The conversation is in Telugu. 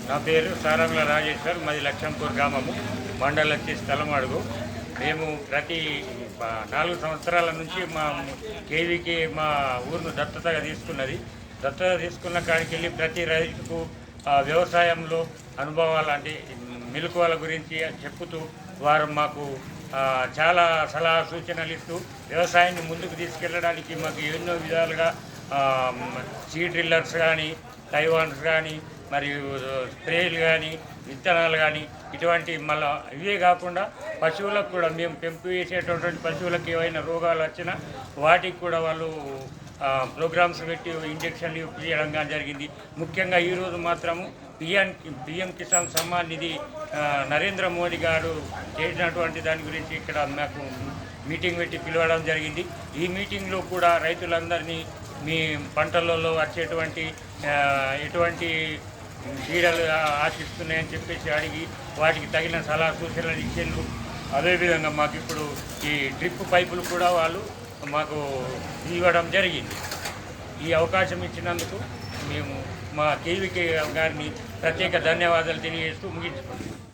నా పేరు సారంల రాజేశ్వర్, మాది లక్ష్మణపూర్ గ్రామము, మండలం వచ్చేసి తలమడుగు. మేము ప్రతి 4 సంవత్సరాల నుంచి మా కేవీకి మా ఊరును దత్తతగా తీసుకున్నది. దత్తత తీసుకున్న కాడికి వెళ్ళి ప్రతి రైతుకు వ్యవసాయంలో అనుభవాలు అంటే మెలకువల గురించి చెప్పుతూ వారు మాకు చాలా సలహా సూచనలు ఇస్తూ వ్యవసాయాన్ని ముందుకు తీసుకెళ్ళడానికి మాకు ఎన్నో విధాలుగా సీడ్ డ్రిల్లర్స్ కానీ, టైవాన్స్ కానీ, మరియు స్ప్రేలు కానీ, విత్తనాలు కానీ, ఇటువంటి మళ్ళీ ఇవే కాకుండా పశువులకు కూడా మేము పెంపు చేసేటటువంటి పశువులకు ఏవైనా రోగాలు వచ్చినా వాటికి కూడా వాళ్ళు ప్రోగ్రామ్స్ పెట్టి ఇంజక్షన్లు ఇవ్వడం కానీ జరిగింది. ముఖ్యంగా ఈరోజు మాత్రము పిఎం కిసాన్ సమ్మాన్ నిధి నరేంద్ర మోడీ గారు చేసినటువంటి దాని గురించి ఇక్కడ మాకు మీటింగ్ పెట్టి పిలవడం జరిగింది. ఈ మీటింగ్లో కూడా రైతులందరినీ మీ పంటలలో వచ్చేటువంటి ఎటువంటి చీడలు ఆశిస్తున్నాయని చెప్పేసి అడిగి వాటికి తగిన సలహా సూచనలు ఇచ్చేందుకు, అదేవిధంగా మాకు ఇప్పుడు ఈ డ్రిప్ పైపులు కూడా వాళ్ళు మాకు ఇవ్వడం జరిగింది. ఈ అవకాశం ఇచ్చినందుకు మేము మా కేవీకే గారిని ప్రత్యేక ధన్యవాదాలు తెలియజేస్తూ ముగించుకుంటున్నాం.